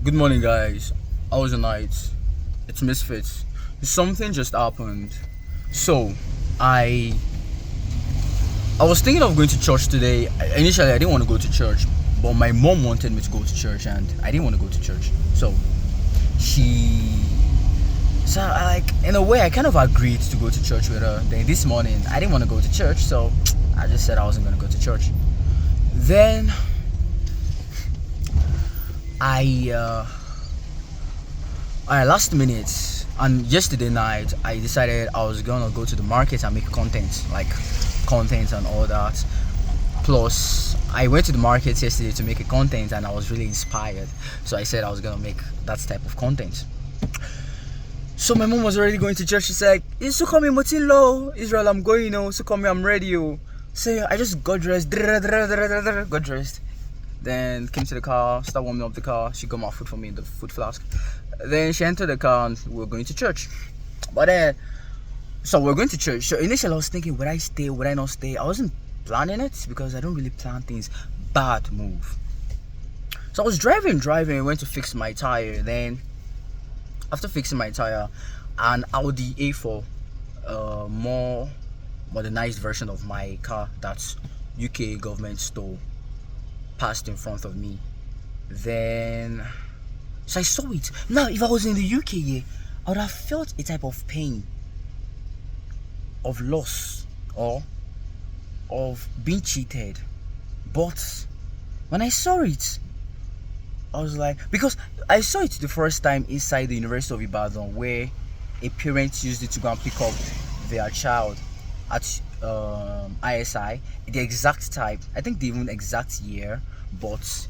Good morning, guys. How was the night? It's Misfits. Something just happened. So, I I was thinking of going to church today. Initially, I didn't want to go to church, but my mom wanted me to go to church, and I didn't want to go to church. She, so in a way, I kind of agreed to go to church with her. Then this morning, I didn't want to go to church, so I just said I wasn't going to go to church. Then I last minute and yesterday night I decided I was gonna go to the market and make content, like content and all that. Plus I went to the market yesterday to make a content and I was really inspired, so I said I was gonna make that type of content. So my mom was already going to church. She said, "So call me Motilo Israel, I'm going, so call me, I'm ready." So I just got dressed, got dressed, then came to the car, started warming up the car. She got my food for me in the food flask. Then she entered the car and we were going to church. But then, so we're going to church. So initially I was thinking, would I stay, would I not stay? I wasn't planning it because I don't really plan things. Bad move. So I was driving, went to fix my tire. Then after fixing my tire, an Audi A4, more modernized version of my car that's UK government stole, passed in front of me. Then so I saw it. Now if I was in the UK, yeah, I would have felt a type of pain, of loss, or of being cheated. But when I saw it, I was like, because I saw it the first time inside the University of Ibadan, where a parent used it to go and pick up their child at ISI. The exact type, I think the even exact year, but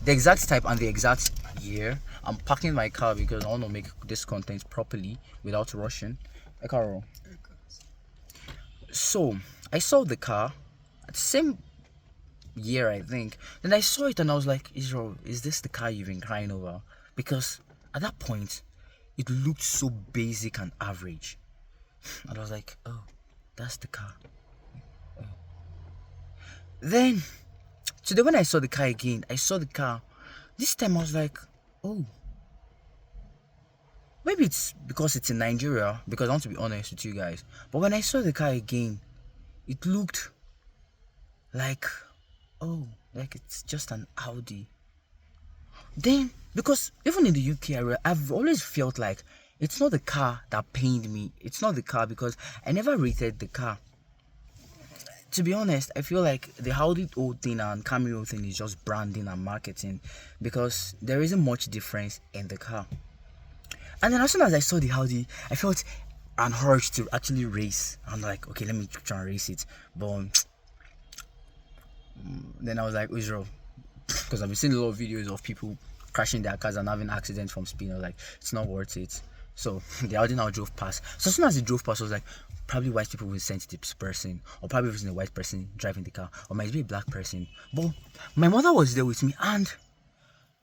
the exact type and the exact year. I'm parking my car because I want to make this content properly without rushing. Ekaro. So I saw the car at the same year, I think. Then I saw it and I was like, Israel, is this the car you've been crying over? Because at that point it looked so basic and average. And I was like, oh, that's the car. Oh. Then today when I saw the car again, I saw the car. This time I was like, oh, maybe it's because it's in Nigeria, because I want to be honest with you guys. But when I saw the car again, it looked like, oh, like it's just an Audi. Then, because even in the UK, I've always felt like it's not the car that pained me. It's not the car because I never rated the car. To be honest, I feel like the Audi old thing and Camry thing is just branding and marketing, because there isn't much difference in the car. And then as soon as I saw the Audi, I felt an urge to actually race. I'm like, okay, let me try and race it. But then I was like, Israel, because I've been seeing a lot of videos of people crashing their cars and having accidents from speed. I was like, it's not worth it. So the Audi now drove past. So as soon as it drove past, I was like, probably white people will send this person, or probably it was a white person driving the car, or might be a black person. But my mother was there with me, and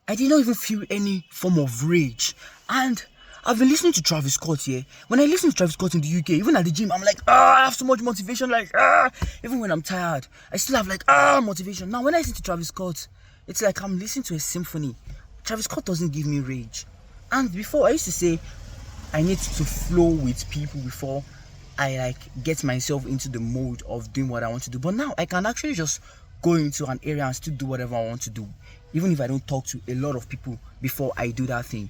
I did not even feel any form of rage. And I've been listening to Travis Scott here. When I listen to Travis Scott in the UK, even at the gym, I'm like, I have so much motivation. Like, even when I'm tired, I still have like, motivation. Now, when I listen to Travis Scott, it's like I'm listening to a symphony. Travis Scott doesn't give me rage. And before, I used to say, I need to flow with people before I like get myself into the mode of doing what I want to do. But now I can actually just go into an area and still do whatever I want to do, even if I don't talk to a lot of people before I do that thing.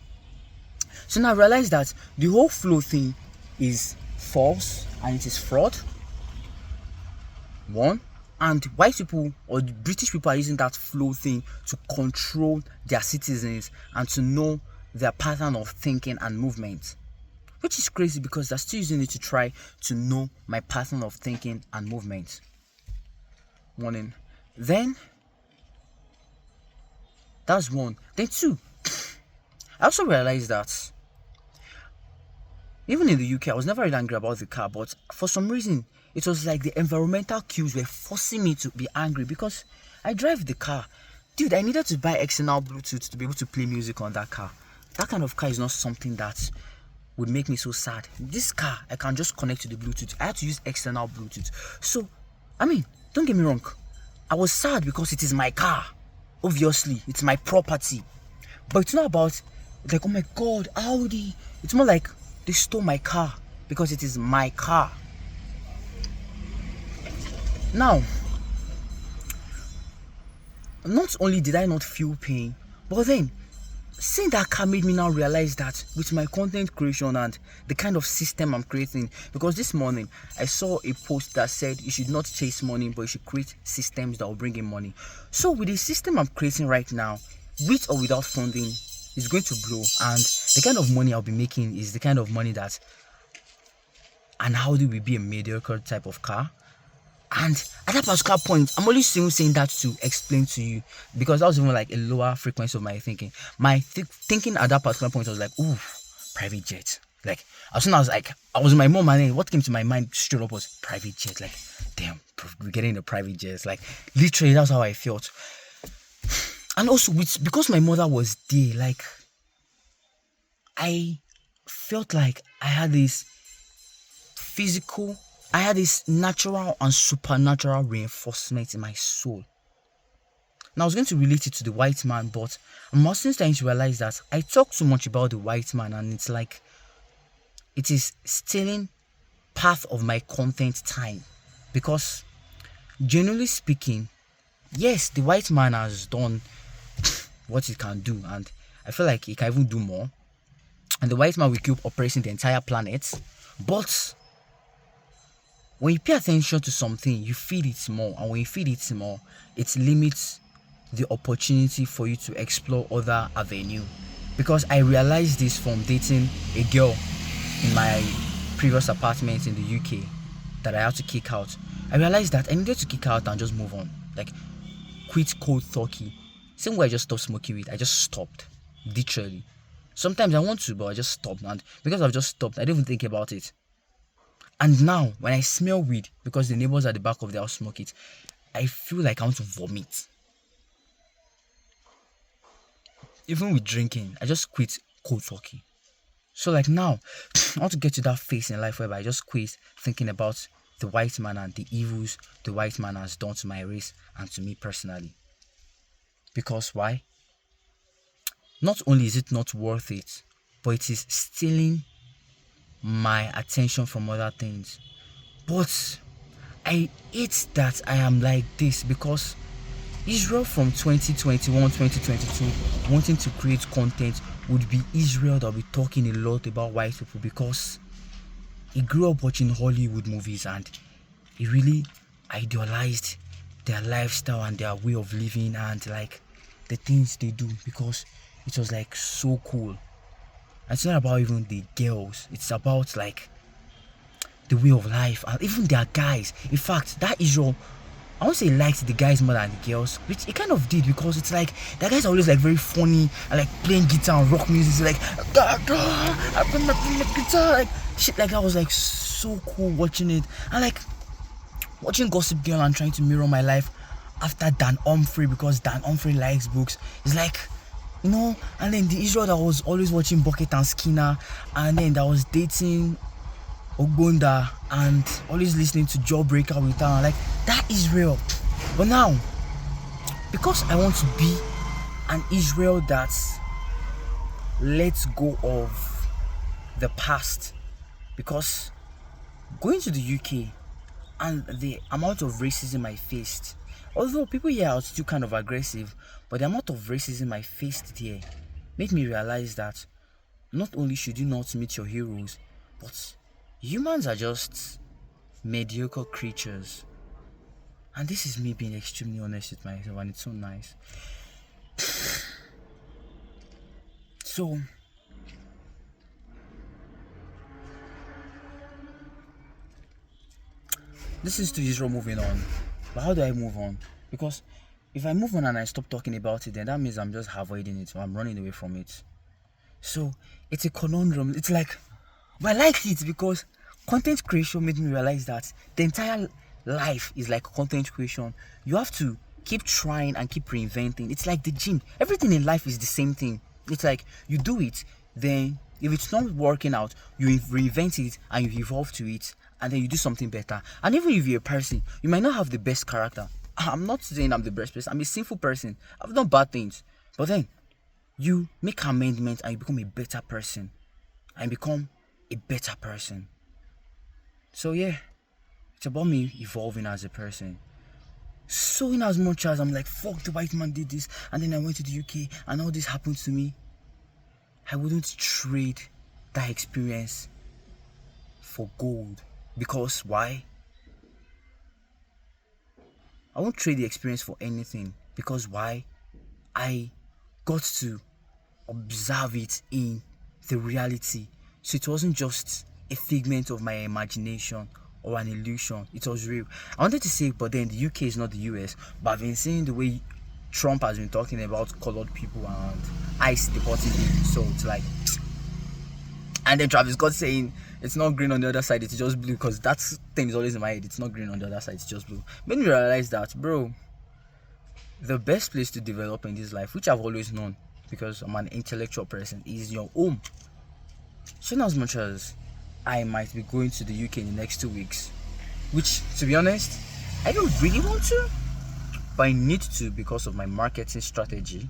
So now I realize that the whole flow thing is false and it is fraud. One, and white people or the British people are using that flow thing to control their citizens and to know their pattern of thinking and movement, which is crazy because they're still using it to try to know my pattern of thinking and movement. One. Then that's one. Then two, I also realized that even in the UK, I was never really angry about the car, but for some reason, it was like the environmental cues were forcing me to be angry because I drive the car. Dude, I needed to buy external Bluetooth to be able to play music on that car. That kind of car is not something that would make me so sad. This car, I can just connect to the Bluetooth. I had to use external Bluetooth. So, I mean, don't get me wrong. I was sad because it is my car. Obviously, it's my property. But it's not about like, oh my god, Audi. It's more like they stole my car because it is my car. Now, not only did I not feel pain, but then seeing that car made me now realize that with my content creation and the kind of system I'm creating, because this morning I saw a post that said you should not chase money, but you should create systems that will bring in money. So with the system I'm creating right now, with or without funding, is going to grow, and the kind of money I'll be making is the kind of money that an Audi will be a mediocre type of car. And at that particular point, I'm only saying that to explain to you, because that was even like a lower frequency of my thinking. My thinking at that particular point was like, ooh, private jet. Like, as soon as I was with my mom, and then what came to my mind straight up was private jet. Like, damn, we're getting a private jet. Like, literally, that's how I felt. And also, because my mother was there, like, I felt like I had this natural and supernatural reinforcement in my soul. Now, I was going to relate it to the white man, but I'm also starting to realize that I talk too much about the white man, and it's like it is stealing part of my content time. Because, generally speaking, yes, the white man has done what he can do, and I feel like he can even do more. And the white man will keep oppressing the entire planet, but when you pay attention to something, you feed it more, and when you feed it more, it limits the opportunity for you to explore other avenue. Because I realized this from dating a girl in my previous apartment in the UK that I had to kick out. I realized that I needed to kick out and just move on, like quit cold turkey. Same way I just stopped smoking weed, I just stopped, literally. Sometimes I want to, but I just stopped, and because I've just stopped, I don't even think about it. And now, when I smell weed, because the neighbors at the back of the house smoke it, I feel like I want to vomit. Even with drinking, I just quit cold turkey. So like now, I want to get to that phase in life where I just quit thinking about the white man and the evils the white man has done to my race and to me personally. Because why? Not only is it not worth it, but it is stealing my attention from other things. But I hate that I am like this, because Israel from 2021, 2022 wanting to create content would be Israel that will be talking a lot about white people, because he grew up watching Hollywood movies and he really idealized their lifestyle and their way of living and like the things they do, because it was like so cool. And it's not about even the girls, it's about like the way of life and even their guys. In fact, that Israel, I won't say he liked the guys more than the girls, which he kind of did, because it's like the guys are always like very funny and like playing guitar and rock music. It's like I play my guitar, like shit like that was like so cool watching it. And like watching Gossip Girl and trying to mirror my life after Dan Humphrey, because Dan Humphrey likes books. It's like, you know, and then the Israel that was always watching Bucket and Skinner, and then that was dating Ogbonda and always listening to Jawbreaker with her, like that Israel. But now, because I want to be an Israel that lets go of the past, because going to the UK and the amount of racism I faced, although people here are still kind of aggressive, but the amount of racism I faced there made me realize that not only should you not meet your heroes, but humans are just mediocre creatures. And this is me being extremely honest with myself, and it's so nice. So, this is to Israel moving on. But how do I move on? Because if I move on and I stop talking about it, then that means I'm just avoiding it, or I'm running away from it. So it's a conundrum. It's like, but I like it because content creation made me realize that the entire life is like content creation. You have to keep trying and keep reinventing. It's like the gym. Everything in life is the same thing. It's like you do it, then if it's not working out, you reinvent it and you evolve to it, and then you do something better. And even if you're a person, you might not have the best character. I'm not saying I'm the best person. I'm a sinful person. I've done bad things. But then, you make amendments and you become a better person. And become a better person. So yeah, it's about me evolving as a person. So in as much as I'm like, fuck, the white man did this, and then I went to the UK and all this happened to me, I wouldn't trade that experience for gold. Because why? I won't trade the experience for anything. Because why? I got to observe it in the reality. So it wasn't just a figment of my imagination or an illusion. It was real. I wanted to say, but then the UK is not the US. But I've been seeing the way Trump has been talking about colored people and ICE deporting people. So it's like, and then Travis Scott saying it's not green on the other side, it's just blue. Because that thing is always in my head. It's not green on the other side, it's just blue. Made me realize that, bro, the best place to develop in this life, which I've always known because I'm an intellectual person, is your home. So in as much as I might be going to the UK in the next 2 weeks, which, to be honest, I don't really want to, but I need to because of my marketing strategy.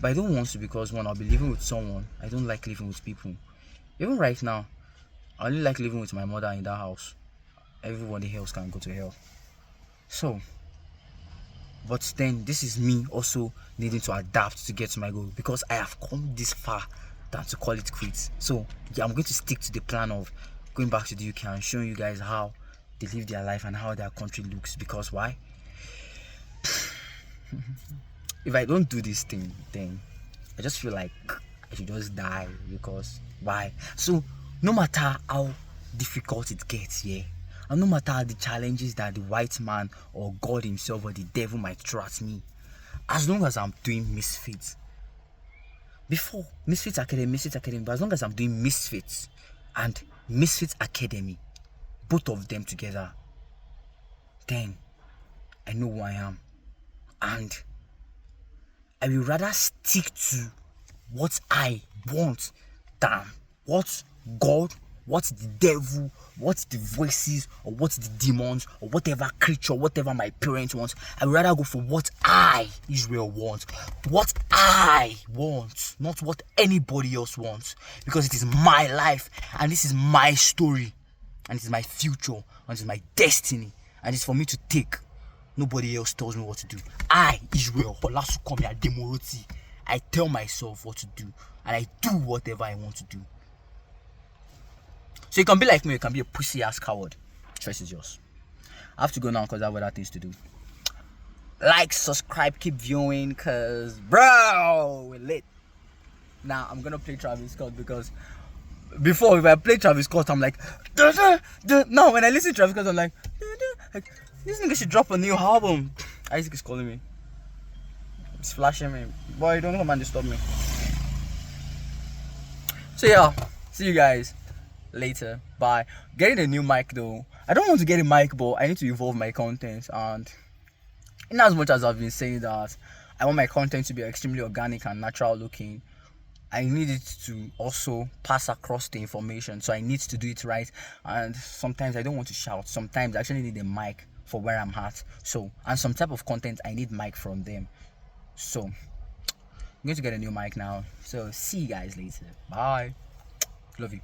But I don't want to because, one, I'll be living with someone. I don't like living with people. Even right now, I only like living with my mother in that house. Everybody else can go to hell. So, but then this is me also needing to adapt to get to my goal, because I have come this far than to call it quits. So yeah, I'm going to stick to the plan of going back to the UK and showing you guys how they live their life and how their country looks. Because why? If I don't do this thing, then I just feel like I should just die. Because why? So no matter how difficult it gets, yeah, and no matter the challenges that the white man or God himself or the devil might throw at me, as long as I'm doing Misfits, before Misfits Academy, but as long as I'm doing Misfits and Misfits Academy, both of them together, then I know who I am. And I will rather stick to what I want than what God, what the devil, what the voices, or what the demons, or whatever creature, whatever my parents want. I would rather go for what I, Israel, want. What I want, not what anybody else wants. Because it is my life, and this is my story, and it is my future, and it is my destiny, and it's for me to take. Nobody else tells me what to do. I, Israel, Olasukomi Ademoroti, I tell myself what to do, and I do whatever I want to do. So you can be like me, you can be a pussy ass coward. Choice is yours. I have to go now because I have other things to do. Like, subscribe, keep viewing, cause bro, we're lit. Now I'm gonna play Travis Scott, because before, if I play Travis Scott, I'm like, now when I listen to Travis Scott, I'm like, this nigga should drop a new album. Isaac is calling me. It's flashing me. Boy, don't come and disturb me. So yeah, see you guys later. Bye. Getting a new mic though. I don't want to get a mic, but I need to evolve my content. And in as much as I've been saying that I want my content to be extremely organic and natural looking, I need it to also pass across the information. So I need to do it right. And sometimes I don't want to shout. Sometimes I actually need a mic for where I'm at. So, and some type of content I need mic from them. So I'm going to get a new mic now. So see you guys later. Bye. Love you.